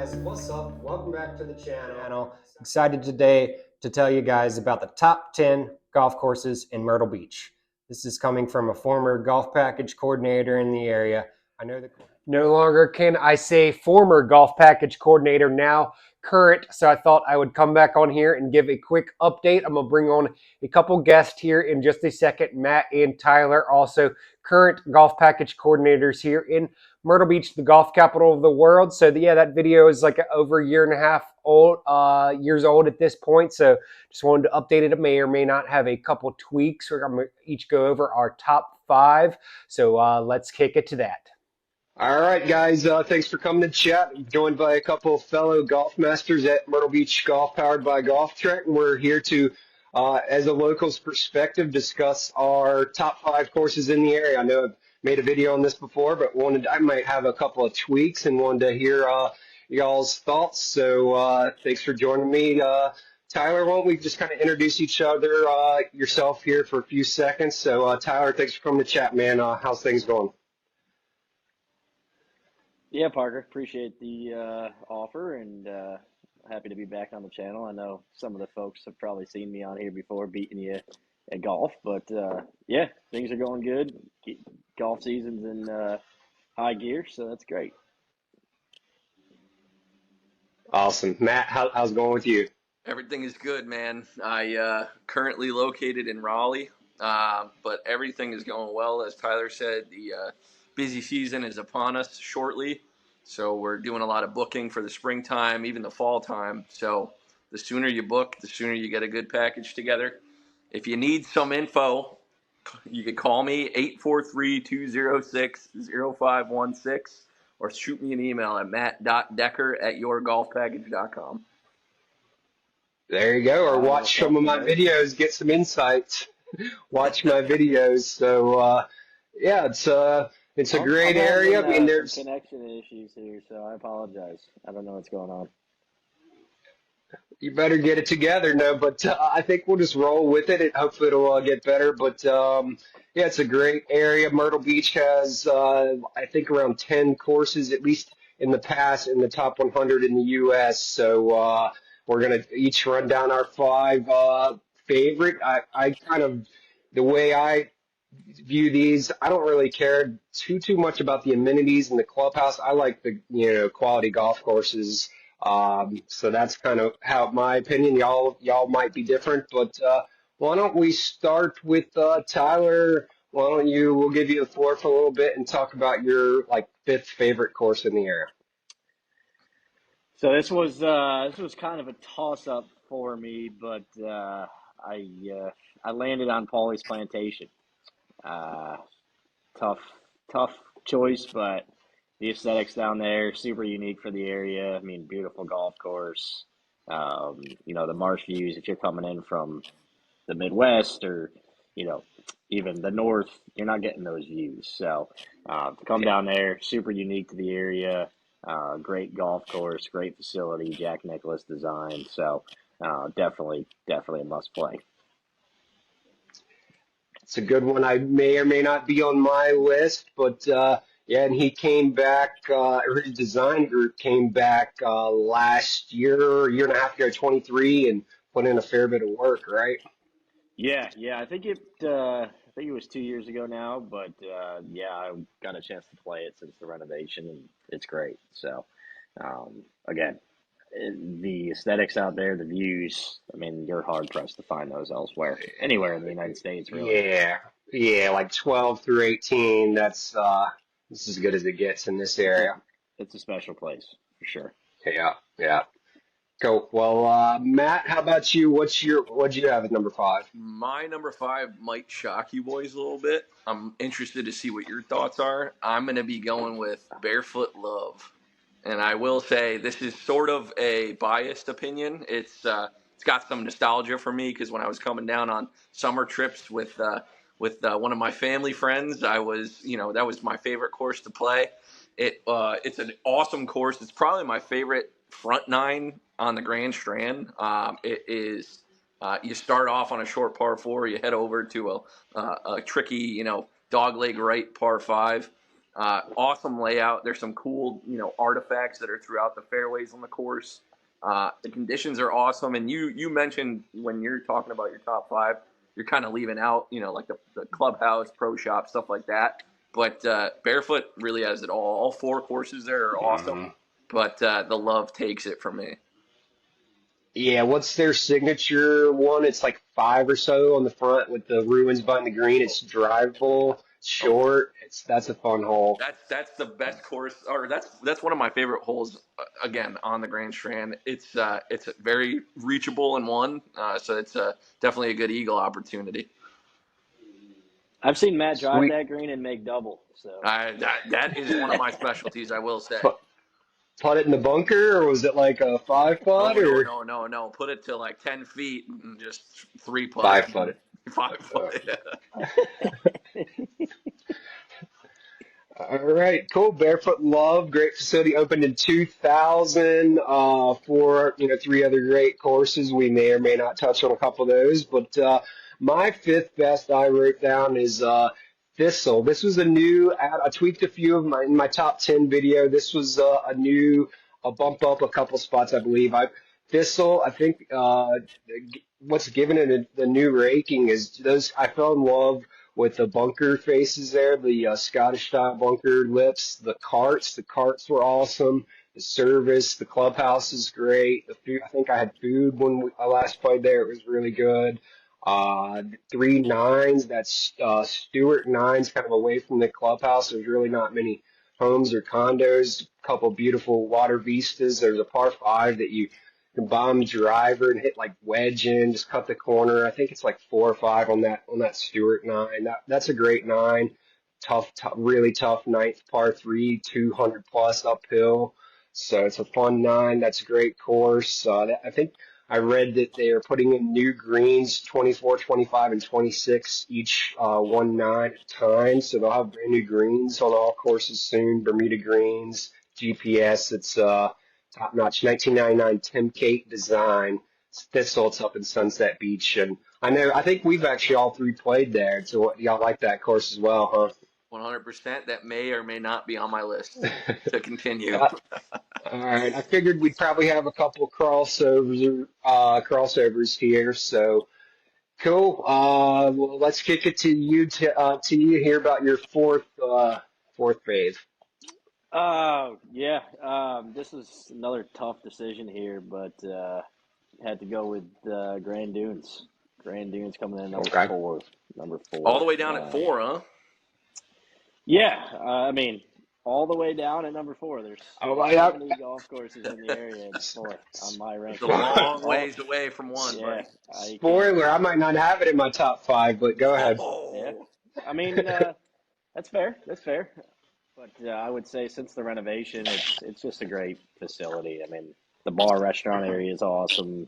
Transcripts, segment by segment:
guys, what's up? Welcome back to the channel. Excited today to tell you guys about the top 10 golf courses in Myrtle Beach. This is coming from a former golf package coordinator in the area. I know that no longer can I say former golf package coordinator, now current. So I thought I would come back on here and give a quick update. I'm gonna bring on a couple guests here in just a second, Matt and Tyler, also current golf package coordinators here in Myrtle Beach, the golf capital of the world. So yeah, that video is like over a year and a half old, years old at this point. So just wanted to update it. It may or may not have a couple tweaks. We're gonna each go over our top 5. So let's kick it to that. All right, guys, thanks for coming to chat. I'm joined by a couple of fellow golf masters at Myrtle Beach Golf, powered by Golf Trek. And we're here to, as a local's perspective, discuss our top 5 courses in the area. I know I've made a video on this before, but I might have a couple of tweaks and wanted to hear y'all's thoughts. So thanks for joining me. Tyler, why don't we just kind of introduce each other, yourself here for a few seconds. So Tyler, thanks for coming to chat, man. How's things going? Yeah, Parker, appreciate the offer and happy to be back on the channel. I know some of the folks have probably seen me on here before beating you at golf, but yeah, things are going good. Golf season's in high gear, so that's great. Awesome. Matt, how's it going with you? Everything is good, man. I currently located in Raleigh, but everything is going well. As Tyler said, the busy season is upon us shortly, so we're doing a lot of booking for the springtime, even the fall time. So the sooner you book, the sooner you get a good package together. If you need some info, you can call me 843-206-0516 or shoot me an email at matt.decker@yourgolfpackage.com. There you go. Or I'll watch some talk of to my those. videos, get some insights. Watch my videos. So yeah, it's a I'm great area. having I mean, some there's connection issues here, so I apologize. I don't know what's going on. you better get it together. No, but I think we'll just roll with it. Hopefully it'll get better. But yeah, it's a great area. Myrtle Beach has I think around 10 courses at least in the past in the top 100 in the U.S. So we're gonna each run down our 5 favorite. I kind of the way I view these, I don't really care too much about the amenities in the clubhouse. I like the quality golf courses. So that's kind of how my opinion. Y'all might be different, but why don't we start with Tyler? Why don't you? We'll give you the floor for a little bit and talk about your like 5th favorite course in the area. So this was kind of a toss up for me, but I landed on Paulie's Plantation. Uh, tough, tough choice, but the aesthetics down there super unique for the area. I mean, beautiful golf course. The marsh views. If you're coming in from the Midwest or you know even the North, you're not getting those views. So to come Yeah. down there, super unique to the area. Great golf course, great facility, Jack Nicklaus design. So definitely a must play. It's a good one. I may or may not be on my list, but yeah, and he came back, or his design group came back last year and a half ago, 23, and put in a fair bit of work, right? Yeah. I think it was 2 years ago now, but yeah, I got a chance to play it since the renovation, and it's great. So, again, the aesthetics out there, the views. I mean, you're hard pressed to find those elsewhere, anywhere in the United States, really. Yeah, yeah, like 12 through 18. This is as good as it gets in this It's a area. it's a special place for sure. Yeah, yeah. Cool. Well, Matt, how about you? What'd you have at number 5? My number 5 might shock you boys a little bit. I'm interested to see what your thoughts are. I'm going to be going with Barefoot Love. And I will say this is sort of a biased opinion. It's got some nostalgia for me because when I was coming down on summer trips with one of my family friends, that was my favorite course to play. It's an awesome course. It's probably my favorite front 9 on the Grand Strand. It is you start off on a short par 4, you head over to a tricky, dog leg right par 5. Awesome layout. There's some cool, artifacts that are throughout the fairways on the course. The conditions are awesome. And you mentioned when you're talking about your top five, you're kind of leaving out, like the clubhouse, pro shop, stuff like that. But Barefoot really has it all. All four courses there are awesome. But the Love takes it for me. Yeah, what's their signature one? It's like five or so on the front with the ruins behind the green. It's drivable, it's Oh, short. That's a fun hole. that's the best course, or that's one of my favorite holes. Again, on the Grand Strand, it's very reachable in one, so it's definitely a good eagle opportunity. I've seen Matt drive Sweet. that green and make double. So That is one of my specialties, I will say. Put it in the bunker, or was it like a 5 putt No, no, or no, no, no. Put it to like 10 feet and just three putt it. 5 putt it? 5 foot. All right, cool. Barefoot Love, great facility, opened in 2000. For three other great courses. We may or may not touch on a couple of those, but my fifth best I wrote down is Thistle. This was a new ad. I tweaked a few of my top 10 video. This was a bump up a couple spots, I believe. Thistle, I think what's given it the new ranking is those. I fell in love with the bunker faces there, the Scottish style bunker lips, the carts. The carts were awesome. The service, the clubhouse is great. The food, I think I had food when I last played there. It was really good. 3 9s. That's Stewart nines, kind of away from the clubhouse. There's really not many homes or condos. A couple beautiful water vistas. There's a par five that you can bomb driver and hit like wedge in, just cut the corner. I think it's like 4 or 5 on that Stewart nine. That's a great nine. Tough, really tough ninth par three, 200 plus uphill. So it's a fun nine. That's a great course. I think I read that they are putting in new greens, 24, 25, and 26, each 1 9 at a time. So they'll have brand new greens on all courses soon. Bermuda greens, GPS. It's top notch 1999 Tim Kate design. Thistle, it's up in Sunset Beach, and I think we've actually all three played there. So y'all like that course as well, 100%. That may or may not be on my list to continue. huh? All right, I figured we'd probably have a couple crossovers here. So cool. Well, let's kick it to you to hear about your fourth fave. yeah. This is another tough decision here, but had to go with Grand Dunes. Grand Dunes coming in number Okay. four. Number All the four. way down at 4, huh? Yeah. I mean, all the way down at number four. There's Oh, so yeah. many golf courses in the area. It's fourth on my It's a ranking. long All, ways away from 1, yeah. buddy. I can't. Spoiler, I might not have it in my top five, but go ahead. Yeah. Oh, I mean, that's fair. That's fair. But I would say since the renovation, it's just a great facility. I mean, the bar restaurant area is awesome.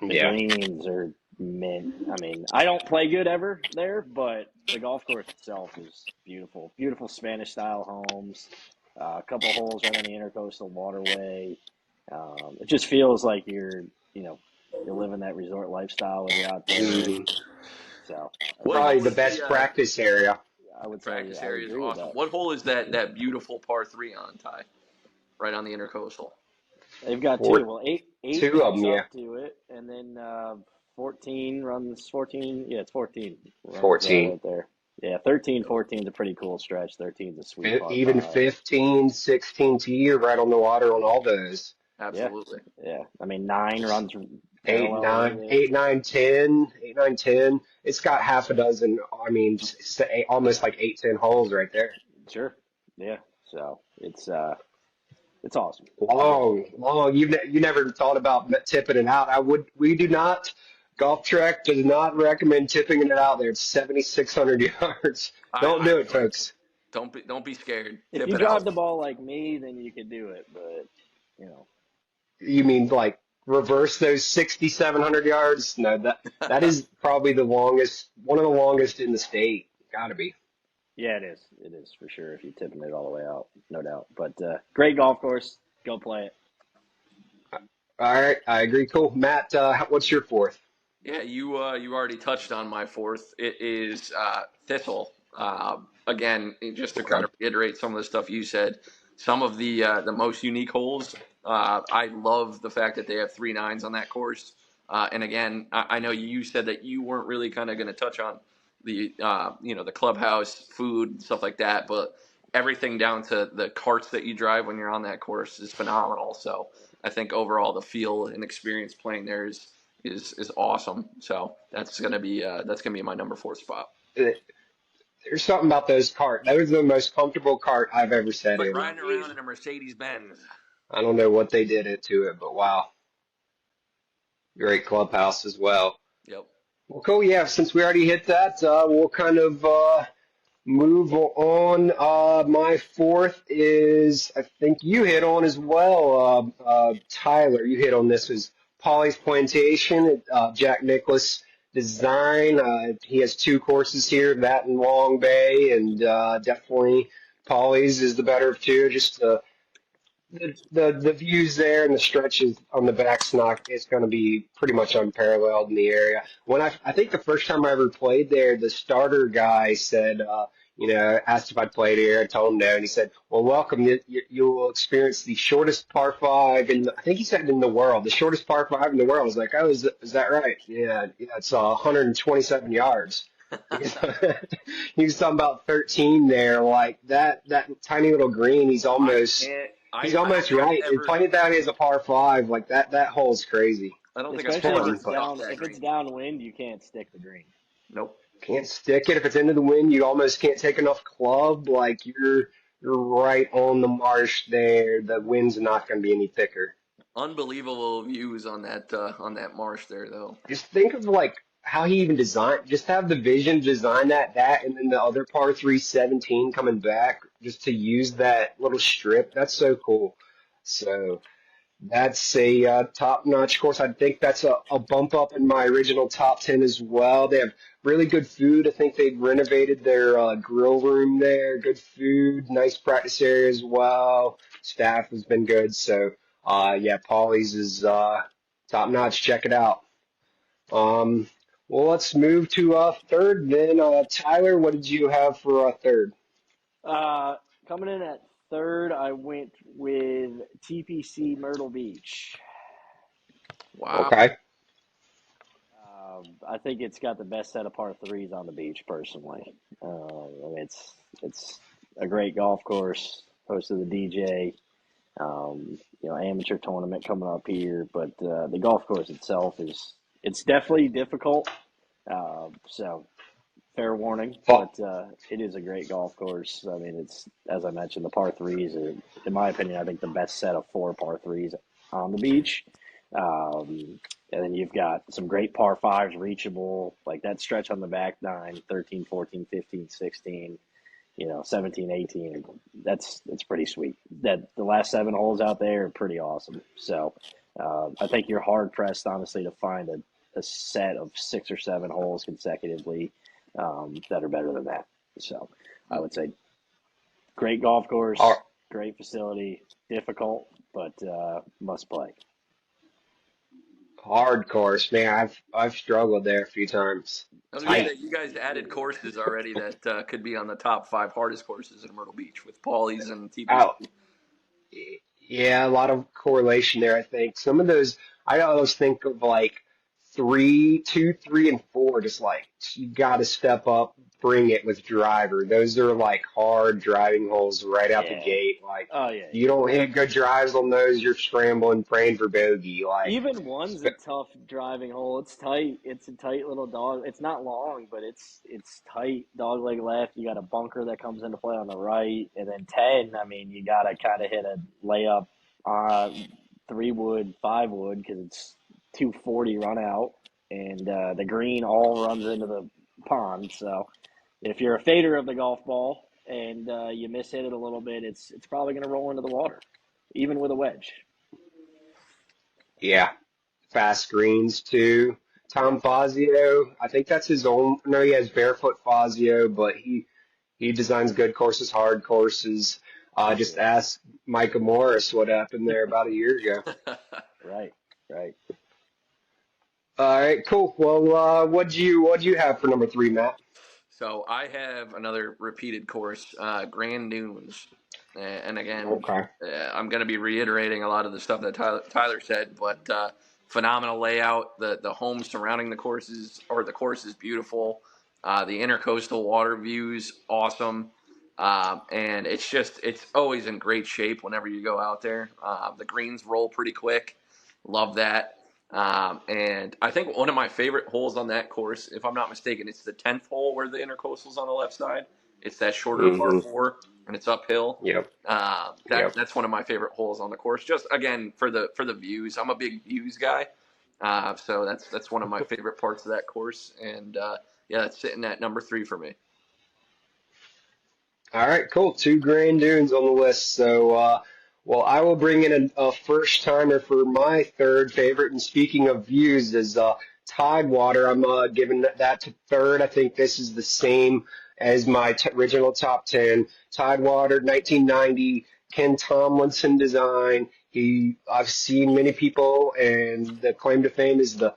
The Yeah. greens are mint. I mean, I don't play good ever there, but the golf course itself is beautiful. Beautiful Spanish style homes. A couple holes right on the intercoastal waterway. It just feels like you're living that resort lifestyle when you're out there. hmm So what Probably hole the is best the practice area. I would say practice I would area is agree with awesome. that. What hole is that beautiful par 3 on, Ty? Right on the intercoastal. They've got two. Four, Well, eight two of backs them, yeah. up to it, and then 14 runs. 14, yeah, it's 14 runs 14. right there. Yeah, 13, 14 is a pretty cool stretch. 13 is a sweet par Even five. 15, 16 to you, right on the water on all those. Yeah, Absolutely. yeah. I mean, 9 runs Eight, parallel nine, with it. 8, 9, 10, 8, 9, 10. It's got half a dozen. I mean, almost like 8, 10 holes right there. Sure. Yeah. So it's awesome. Long, long. You never thought about tipping it out. We do not. Golf Track does not recommend tipping it out there. It's 7,600 yards. Don't I do it, folks. don't be scared. If Tip you it drive out. the ball like me, then you could do it. But You mean like reverse those 6,700 yards? No, that is probably one of the longest in the state. Got to be. yeah, it is. It is for sure. If you're tipping it all the way out, no doubt. But great golf course. Go play it. All right, I agree. Cool, Matt. What's your fourth? Yeah, you already touched on my fourth. It is Thistle. again, just to kind Okay. of reiterate some of the stuff you said, some of the most unique holes. I love the fact that they have 3 9s on that course. And again, I know you said that you weren't really kind of going to touch on the the clubhouse, food, stuff like that, but everything down to the carts that you drive when you're on that course is phenomenal. So I think overall the feel and experience playing there is awesome. So that's gonna be my number 4 spot. There's something about those cart. That was the most comfortable cart I've ever sat Like in. riding around in a Mercedes Benz. I don't know what they did it to it, but wow, great clubhouse as well. Yep. Well, cool. Yeah, since we already hit that, we'll kind of move on. My fourth is, I think you hit on as well, Tyler. You hit on this, was Polly's Plantation, Jack Nicklaus design. He has 2 courses here, that and Long Bay, and definitely Polly's is the better of two. Just the views there and the stretches on the back's not, it's going to be pretty much unparalleled in the area. When I think the first time I ever played there, the starter guy said, asked if I'd played here. I told him no, and he said, "Well, welcome. You will experience the shortest par five, and I think he said in the world, the shortest par five in the world." I was like, "Oh, is that right?" Yeah, it's 127 yards. He was talking about 13 there, like that tiny little green. He's I almost can't. He's I don't almost think I've right. And ever. playing it down as a par five, like that hole's crazy. I don't think I've Especially if Fun, ever it's but stuffed down that if it's green. downwind, you can't stick the green. Nope. can't stick it. If it's into the wind, you almost can't take enough club. Like you're right on the marsh there. The wind's not going to be any thicker. Unbelievable views on that marsh there, though. Just think of like how he even designed. Just have the vision, design that, and then the other par 317 coming back just to use that little strip. That's so cool. So. That's a top-notch course. I think that's a bump up in my original top 10 as well. They have really good food. I think they've renovated their grill room there. Good food, nice practice area as well. Staff has been good. So, yeah, Polly's is top-notch. Check it out. Um, well, let's move to third then. Tyler, what did you have for third? Uh, Coming in at third, I went with TPC Myrtle Beach. Wow. Okay. I think it's got the best set of par threes on the beach, personally. It's a great golf course, hosted the DJ. Amateur tournament coming up here, but the golf course itself it's definitely difficult. So fair warning, Fa- but it is a great golf course. I mean, it's, as I mentioned, the par threes are, in my opinion, I think the best set of 4 par 3s on the beach. And then you've got some great par fives reachable, like that stretch on the back nine, 13, 14, 15, 16, 17, 18. That's pretty sweet. That the last 7 holes out there are pretty awesome. So I think you're hard pressed, honestly, to find a set of 6 or 7 holes consecutively that are better than that. So I would say great golf course, great facility, difficult, but must play. Hard course, man. I've struggled there a few times. I was gonna Yeah, say you guys added courses already that could be on the top 5 hardest courses in Myrtle Beach with Paulies and TPC. Out. Yeah, a lot of correlation there, I think. Some of those, I always think of like 2, 3, and 4, just like you got to step up, bring it with driver. Those are like hard driving holes right out the yeah. gate. Like Oh yeah. you don't hit good drives on those, you're scrambling, praying for bogey. Like, Even one's a tough driving hole. It's tight. It's a tight little dog. It's not long, but it's tight. Dog leg left. You got a bunker that comes into play on the right, and then 10. I mean, you got to kind of hit a layup, 3 wood, 5 wood, because it's 240 run out, and the green all runs into the pond. So if you're a fader of the golf ball and you miss hit it a little bit, it's probably going to roll into the water, even with a wedge. yeah, fast greens too. Tom Yep. Fazio, I think that's his own. No, he has Barefoot Fazio, but he designs good courses, hard courses. Just Absolutely. ask Micah Morris what happened there about a year ago. Right. Right. All right, cool. Well, what'd you have for number 3, Matt? So I have another repeated course, Grand Dunes, and again, Okay. I'm going to be reiterating a lot of the stuff that Tyler said, but phenomenal layout. The homes surrounding the courses, or the course, is beautiful. The intercoastal water views, awesome. And it's always in great shape whenever you go out there. The greens roll pretty quick. Love that. And I think one of my favorite holes on that course, if I'm not mistaken, it's the 10th hole where the intercoastal's on the left side. It's that shorter par Mm-hmm. four, and it's uphill. Yep. That's one of my favorite holes on the course. Just again for the views. I'm a big views guy, so that's one of my favorite parts of that course. And yeah, it's sitting at number 3 for me. All right, cool. 2 Grand Dunes on the list. So, well, I will bring in a first timer for my third favorite. And speaking of views, is Tidewater. I'm giving that to third. I think this is the same as my original top 10. Tidewater, 1990, Ken Tomlinson design. I've seen many people, and the claim to fame is the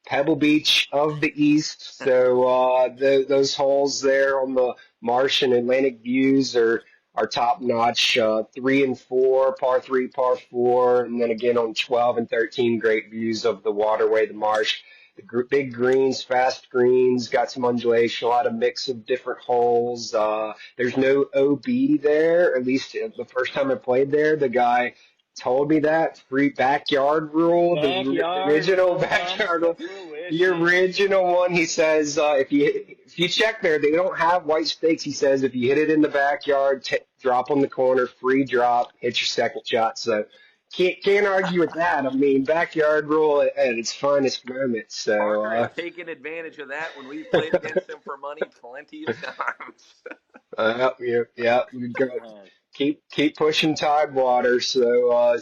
Pebble Beach of the East. So those holes there on the Marsh and Atlantic views are top notch. 3 and 4, par 3, par 4, and then again on 12 and 13, great views of the waterway, the marsh. The big greens, fast greens, got some undulation, a lot of mix of different holes. There's no OB there, at least the first time I played there. The guy told me that free backyard rule, the Backyard original rule comes backyard to rule. The fruition. original one, he says, if you check there, they don't have white stakes. He says if you hit it in the backyard, drop on the corner, free drop, hit your second shot. So can't argue with that. I mean, backyard rule at its finest moment. So Parker has taken advantage of that when we played against him for money plenty of times. yeah, we go. Keep pushing Tidewater. So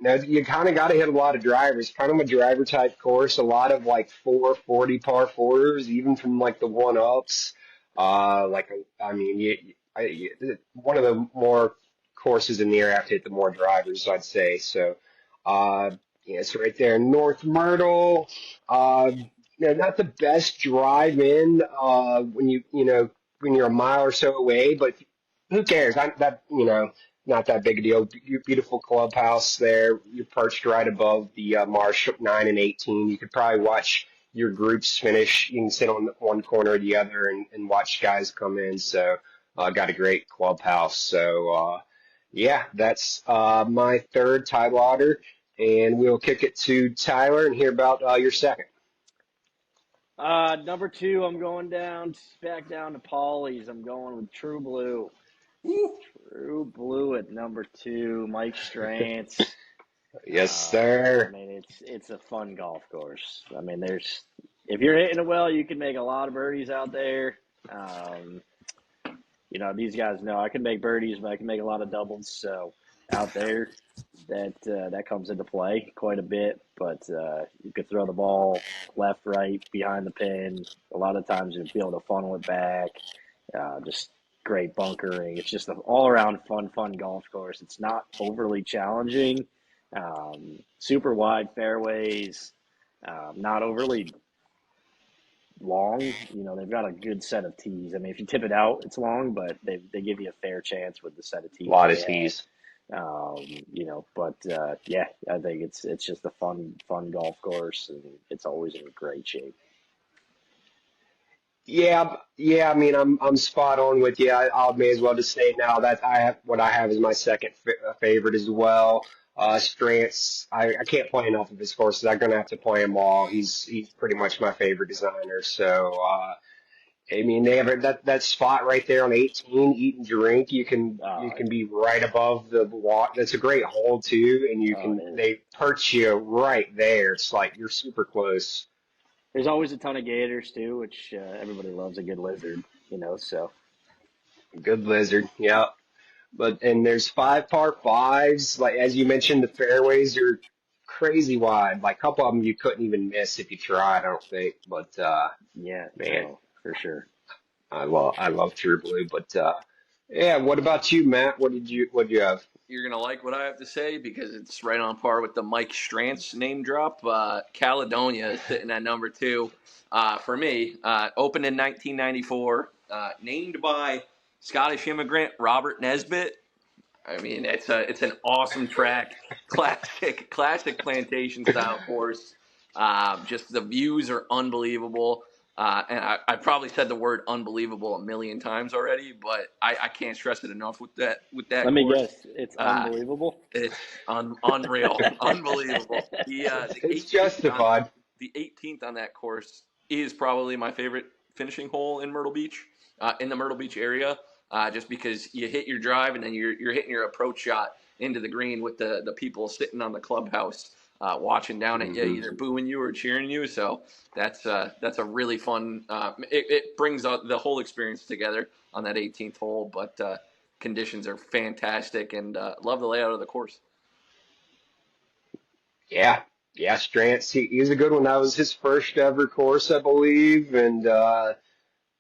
you kind of got to hit a lot of drivers. Kind of a driver type course. A lot of like 440 par fours, even from like the one ups. Like I mean, one of the more courses in the area have to hit the more drivers, I'd say. So yeah, it's right there, North Myrtle. Not the best drive in when when you're a mile or so away, but who cares? Not that big a deal. Beautiful clubhouse there. You're perched right above the Marsh 9 and 18. You could probably watch your groups finish. You can sit on one corner or the other and watch guys come in. So, got a great clubhouse. So, yeah, that's my third Tidewater, and we'll kick it to Tyler and hear about your second. Number 2, I'm going back down to Paulie's. I'm going with True Blue. True Blue at number 2, Mike Strantz. Yes, sir. I mean, it's a fun golf course. I mean, if you're hitting it well, you can make a lot of birdies out there. These guys know I can make birdies, but I can make a lot of doubles. So out there, that comes into play quite a bit. But you could throw the ball left, right, behind the pin. A lot of times you'll be able to funnel it back. Just great bunkering. It's just an all-around fun golf course. It's not overly challenging. Super wide fairways. Not overly long. They've got a good set of tees. I mean, if you tip it out, it's long, but they give you a fair chance with the set of tees A lot they of tees. Yeah, I think it's just a fun golf course, and it's always in great shape. Yeah. I mean, I'm spot on with you. I'll may as well just say now that I have is my second favorite as well. Strantz, I can't play enough of his courses. I'm gonna have to play them all. He's pretty much my favorite designer. So I mean, they have that spot right there on 18, eat and drink. You can be right above the water. That's a great hole too, and they perch you right there. It's like you're super close. There's always a ton of gators too, which everybody loves a good lizard, so. Good lizard, yeah. And there's 5 par 5s. Like as you mentioned, the fairways are crazy wide. Like a couple of them you couldn't even miss if you tried. I don't think. But Yeah, man, no, for sure. I love True Blue. But yeah. What about you, Matt? What did you have? You're going to like what I have to say because it's right on par with the Mike Strantz name drop. Caledonia is sitting at number 2 for me. Opened in 1994. named by Scottish immigrant Robert Nesbitt. I mean, it's an awesome track, classic plantation style course. Just the views are unbelievable, and I probably said the word unbelievable a million times already, but I can't stress it enough with that Let me course. guess, it's Uh, unbelievable. it's unreal, unbelievable. The It's 18th on justified. the 18th on that course is probably my favorite finishing hole in Myrtle Beach, in the Myrtle Beach area, just because you hit your drive and then you're hitting your approach shot into the green with the people sitting on the clubhouse watching down at you, Hmm. either booing you or cheering you. So that's a really fun. It brings the whole experience together on that 18th hole, but conditions are fantastic and love the layout of the course. Yeah, yeah, Strantz. He was a good one. That was his first ever course, I believe, and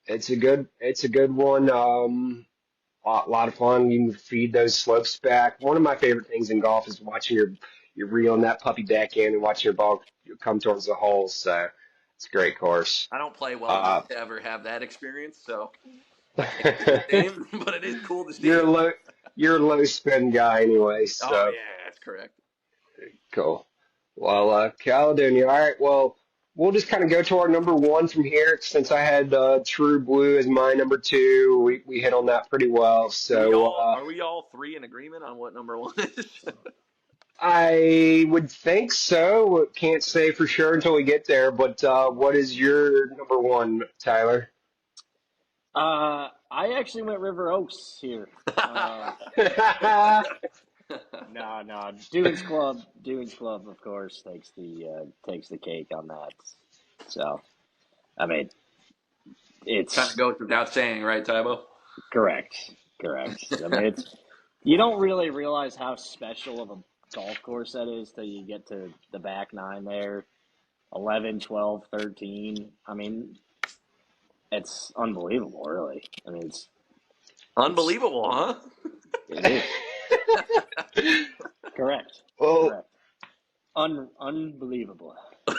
it's a good one. Lot of fun. You can feed those slopes back. One of my favorite things in golf is watching your reeling that puppy deck in and watching your ball come towards the hole. So it's a great course. I don't play well Uh, enough to ever have that experience, so I can't say the same. But it is cool to you're a see. low you're a low spin guy anyway, Oh so yeah, that's correct. cool. Well, Caledonia. All right. Well, we'll just kind of go to our number one from here. Since I had True Blue as my number two, we hit on that pretty well. Do we So all are we all three in agreement on what number one is? I would think so. Can't say for sure until we get there. But what is your number one, Tyler? I actually went River Oaks here. No, Dunes Club, of course, takes the cake on that. So, I mean, Kind of it's goes without saying, right, Tybo? correct, correct. I mean, it's you don't really realize how special of a golf course that is till you get to the back nine there, 11, 12, 13. I mean, it's unbelievable, really. I mean, it's Unbelievable, huh? it is correct, Well, correct, unbelievable. I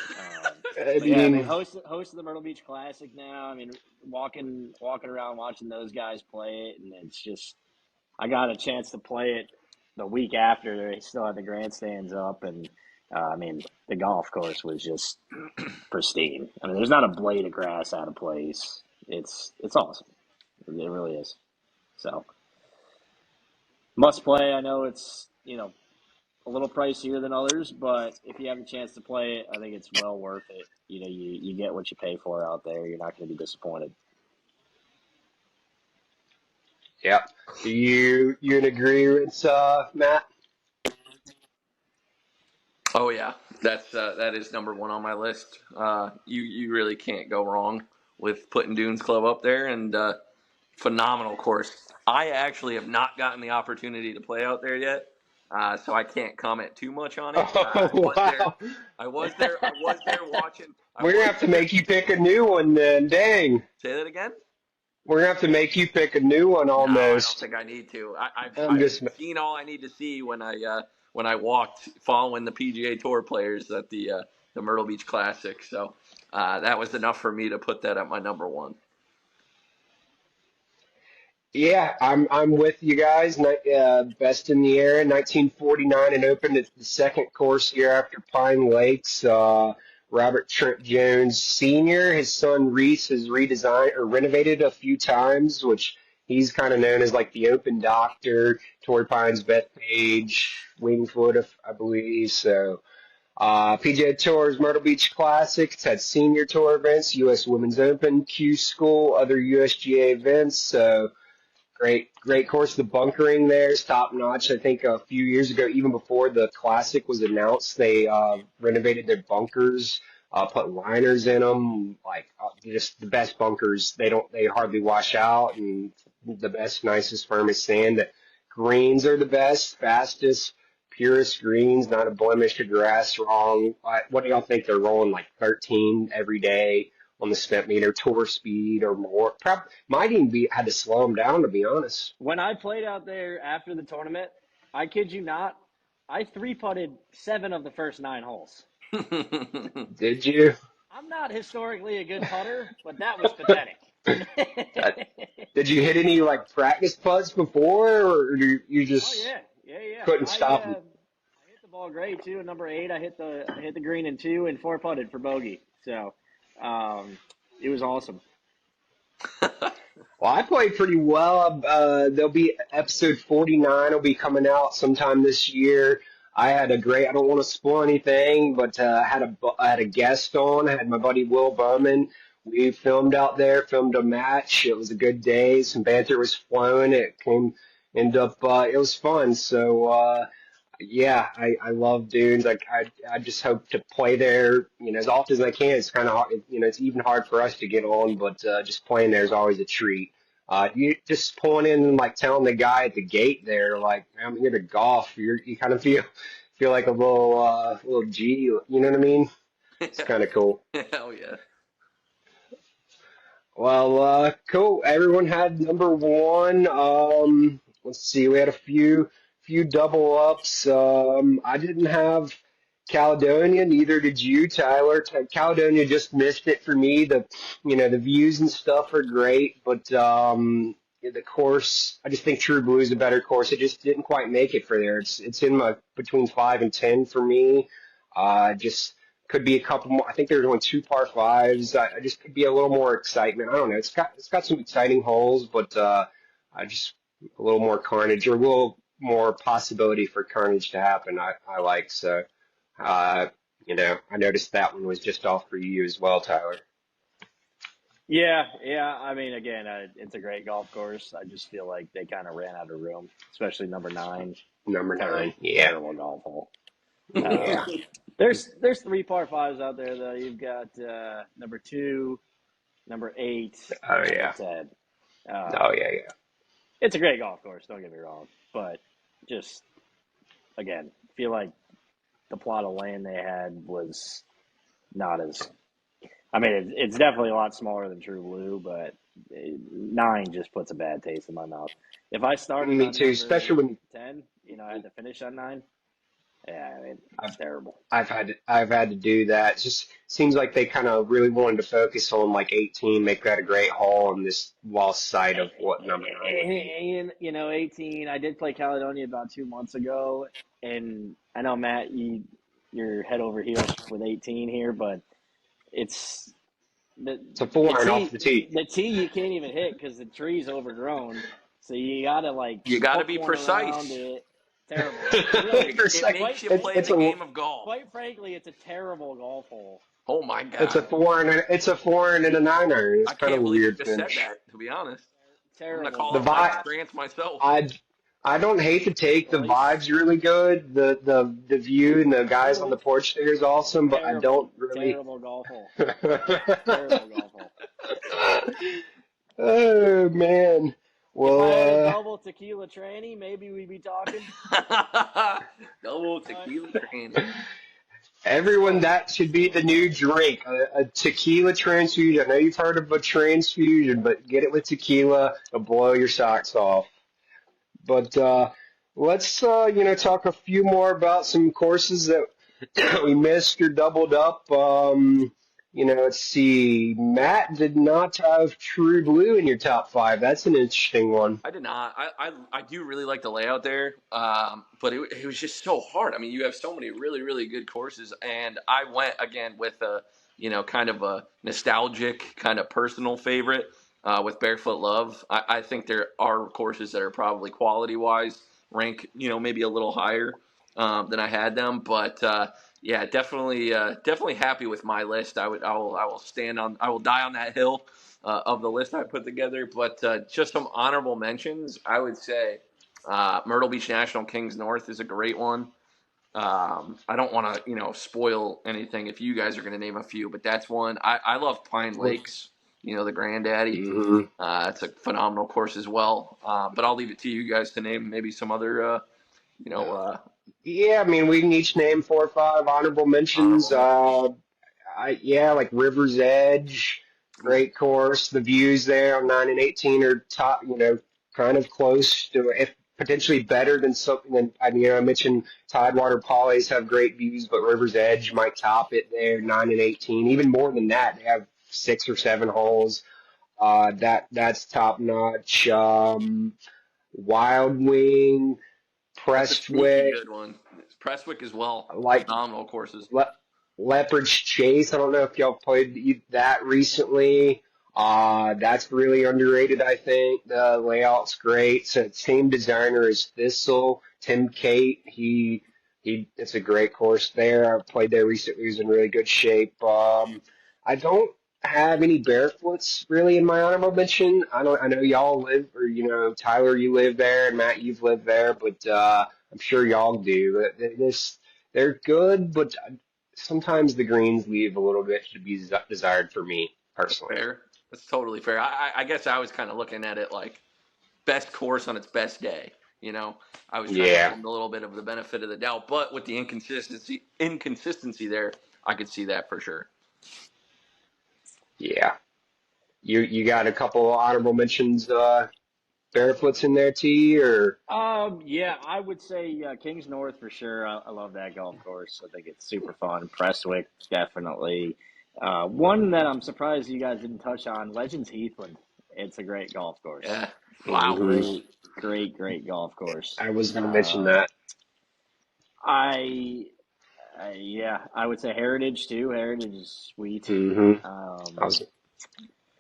But yeah, I mean, mean, host of the Myrtle Beach Classic now. I mean, walking around watching those guys play it, and it's just I got a chance to play it the week after they still had the grandstands up, and I mean, the golf course was just pristine. I mean, there's not a blade of grass out of place. It's awesome. It really is. So must play. I know it's a little pricier than others, but if you have a chance to play it, I think it's well worth it. You get what you pay for out there. You're not going to be disappointed. yeah. You agree with Matt? Oh yeah, that is number one on my list. You really can't go wrong with putting Dunes Club up there, and phenomenal course. I actually have not gotten the opportunity to play out there yet, so I can't comment too much on it. Oh wow. I was there. I was there watching. I We're gonna was have to there. make you pick a new one then. Dang. Say that again. We're gonna have to make you pick a new one No, I don't almost. think I need to. I'm I've just seen all I need to see when I walked following the PGA Tour players at the Myrtle Beach Classic. So that was enough for me to put that at my number one. Yeah, I'm with you guys. Best in the area, 1949 and opened. It's the second course year after Pine Lakes. Robert Trent Jones Sr., his son Reese has redesigned or renovated a few times, which he's kind of known as like the Open Doctor, Torrey Pines, Bethpage, Wingfoot, I believe. So, PGA Tour's Myrtle Beach Classic. It's had senior tour events, U.S. Women's Open, Q School, other USGA events. So. Great course. The bunkering there is top notch. I think a few years ago, even before the classic was announced, they renovated their bunkers, put liners in them, like just the best bunkers. They hardly wash out, and the best, nicest, firmest sand. The greens are the best, fastest, purest greens, not a blemish of grass wrong. What do y'all think they're rolling like 13 every day? On the spent meter, tour speed or more. Might even be had to slow them down to be honest. When I played out there after the tournament, I kid you not, I three putted 7 of the first 9 holes. Did you? I'm not historically a good putter, but that was pathetic. Uh, Did you hit any like practice putts before, or you Oh just yeah, yeah, yeah. couldn't I stop them? I hit the ball great too. At number 8, I hit the green in 2 and 4 putted for bogey. So, um, it was awesome. Well, I played pretty well. There'll be episode 49 will be coming out sometime this year. I had a great. I don't want to spoil anything, but I had a guest on. I had my buddy Will Bowman. We filmed out there, filmed a match. It was a good day. Some banter was flowing. Ended up. It was fun. So yeah, I love dunes. Like I just hope to play there, as often as I can. It's kind of hard, it's even hard for us to get on, but just playing there is always a treat. You just pulling in and like telling the guy at the gate there, like I'm here to golf. You kind of feel like a little G. You know what I mean? It's kind of cool. Hell yeah. Well, cool. Everyone had number one. Let's see. We had a few double ups. I didn't have Caledonia. Neither did you, Tyler. Caledonia just missed it for me. The views and stuff are great, but yeah, the course. I just think True Blue is a better course. It just didn't quite make it for there. It's in my between 5 and 10 for me. Just could be a couple more. I think there's only 2 par 5s. I just could be a little more excitement. I don't know. It's got some exciting holes, but I just a little more carnage or a little more possibility for carnage to happen. I like so. Uh, I noticed that one was just off for you as well, Tyler. Yeah, yeah. I mean, again, it's a great golf course. I just feel like they kind of ran out of room, especially number 9. Number Terrible, 9. Yeah, terrible golf hole. yeah. There's 3 par 5s out there though. You've got number 2, number 8, Oh and number yeah. 10. Oh Um, yeah, yeah. it's a great golf course. Don't get me wrong, but just again, feel like the plot of land they had was not as. I mean, it's definitely a lot smaller than True Blue, but 9 just puts a bad taste in my mouth. If I started Me on too. number Especially when 10, I had to finish on 9. Yeah, I mean, it's I've terrible. I've had to do that. It just seems like they kind of really wanted to focus on like 18, make that a great haul, and this lost sight of what number 9 would be. And 18. I did play Caledonia about 2 months ago, and I know Matt, you're head over heels with 18 here, but it's the It's a the 4 iron off tee the tee. the tee you can't even hit because the tree's overgrown, so you gotta like You got to hook be one around precise. it. Terrible, really. It's It like makes you Quite play it's the a game of golf. quite frankly, it's a terrible golf hole. Oh my it's a God. 4 and a 9 iron. It's I kind of can't a believe you weird just said finish. that, to be honest. I'm going to Terrible call The golf up Mike hole. vibe, Strance myself. I I don't hate to take the Well, he's vibes really good. The view and the guys on the porch there is awesome, but I don't really. terrible golf hole. Terrible golf hole. Oh man. If I had a Well, double tequila tranny, maybe we'd be talking. Double But tequila train. everyone, that should be the new drink, a tequila transfusion. I know you've heard of a transfusion, but get it with tequila. It'll blow your socks off. But let's talk a few more about some courses that we missed or doubled up. Let's see. Matt did not have True Blue in your top 5. That's an interesting one. I did not. I do really like the layout there, but it was just so hard. I mean, you have so many really, really good courses, and I went again with a, kind of a nostalgic, kind of personal favorite with Barefoot Love. I think there are courses that are probably quality-wise rank, maybe a little higher than I had them, but yeah, definitely happy with my list. I will die on that hill of the list I put together. But just some honorable mentions, I would say Myrtle Beach National Kings North is a great one. I don't want to, spoil anything if you guys are going to name a few, but that's one. I love Pine Lakes, the granddaddy. Hmm. It's a phenomenal course as well. But I'll leave it to you guys to name maybe some other, you know, uh, Yeah, I mean, we can each name 4 or 5 honorable mentions. honorable mentions. Yeah, like River's Edge, Ooh, great course. The views there on 9 and 18 are top, kind of close to, if potentially better than something. I mentioned Tidewater Polys have great views, but River's Edge might top it there, 9 and 18. Even more than that, they have 6 or 7 holes. That's top notch. Wild Wing, That's a sneaky Prestwick, good one. Prestwick as well. like Phenomenal courses. Le Leopard's Chase. I don't know if y'all played that recently. That's really underrated, I think. The layout's great. So same designer as Thistle, Tim Cate. It's a great course there. I played there recently. He's in really good shape. I don't have any barefoots really in my honorable mention. I know y'all live, or Tyler, you live there, and Matt, you've lived there, but I'm sure y'all do. They're good, but sometimes the greens leave a little bit to be desired for me That's personally. fair. That's totally fair. I guess I was kind of looking at it like best course on its best day. I was trying to give Yeah, them a little bit of the benefit of the doubt, but with the inconsistency there, I could see that for sure. yeah. You got a couple honorable mentions, barefoots in there, T, or Yeah, I would say Kings North for sure. I love that golf course. I think it's super fun. Prestwick, definitely. One that I'm surprised you guys didn't touch on, Legends Heathland. It's a great golf course. Yeah. Wow. hmm Great golf course. I was gonna mention Um, that. I, yeah, I would say Heritage too. Heritage is sweet. hmm I Um, was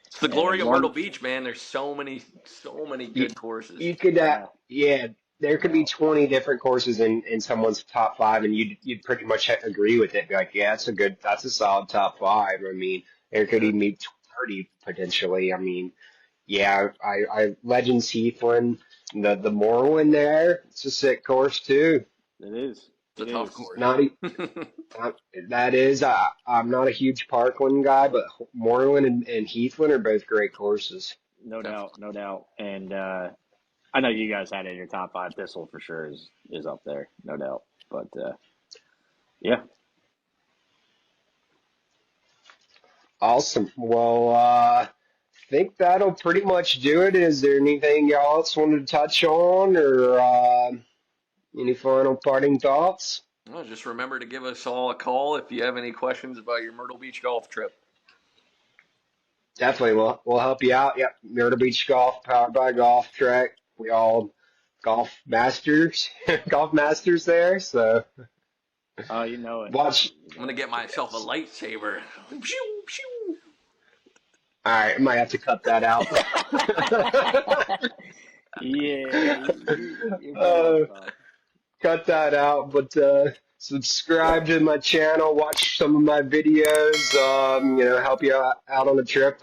It's the and glory then of Myrtle one, Beach, man. There's so many you, good courses. you could yeah, yeah, there no could be doubt. 20 different courses in someone's top five, and you'd pretty much agree with it. Be like, yeah, that's a solid top five. I mean, there could Yeah. even be 30 potentially. I mean, yeah, I Legends Heathland, the Moreland there, it's a sick course too. It is. It's a It tough is. course. Not e- uh, that is, I'm not a huge Parkland guy, but Moreland and Heathland are both great courses. No Definitely. doubt. No doubt. And I know you guys had it in your top five. Thistle for sure is up there, no doubt. But yeah, Awesome. Well, think that'll pretty much do it. Is there anything y'all else wanted to touch on, or any final parting thoughts? Well, just remember to give us all a call if you have any questions about your Myrtle Beach golf trip. Definitely, we'll help you out. Yep, Myrtle Beach Golf, powered by Golf Track. We all golf masters, golf masters there. So you know it. watch. You I'm gonna know get myself a lightsaber. Pew, pew. All right, I might have to cut that out. it. Yeah, you're good on uh, stuff. cut that out, but subscribe to my channel, watch some of my videos, help you out on the trip.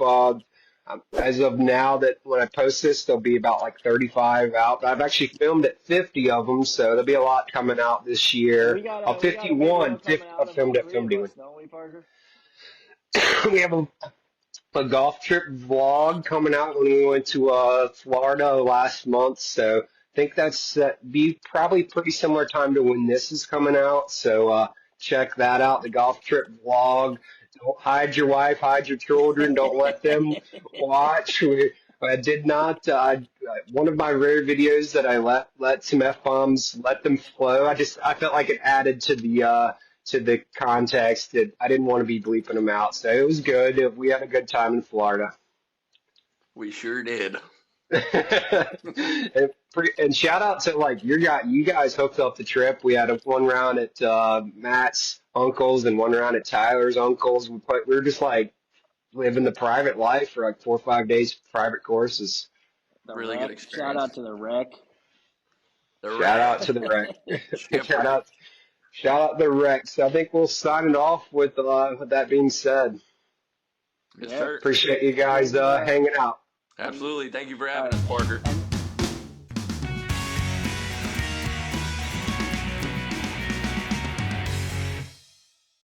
As of now, that when I post this, there'll be about like 35 out. But I've actually filmed at 50 of them, so there'll be a lot coming out this Well, year. we got a video 51, coming out I of all filmed at three Film of us, Doing. don't we, Parker? We have a golf trip vlog coming out when we went to Florida last month. So I think that's be probably pretty similar time to when this is coming out. So check that out, the golf trip vlog. Don't hide your wife, hide your children. Don't let them watch. I did not. One of my rare videos that I let some f bombs let them flow. I felt like it added to the context that I didn't want to be bleeping them out. So it was good. We had a good time in Florida. We sure did. And shout out to like you guys hooked up the trip. We had one round at Matt's uncle's and one round at Tyler's uncle's. We were just like living the private life for like 4 or 5 days, private courses. The Really good wreck. Shout experience. out to the wreck. The Shout out wreck. to the wreck. Chipper. Shout out the Rex. I think we'll sign it off with that being said. Yes, Yeah. sir. Appreciate you guys And hanging out. Absolutely. Thank you for all having right. us, Parker. And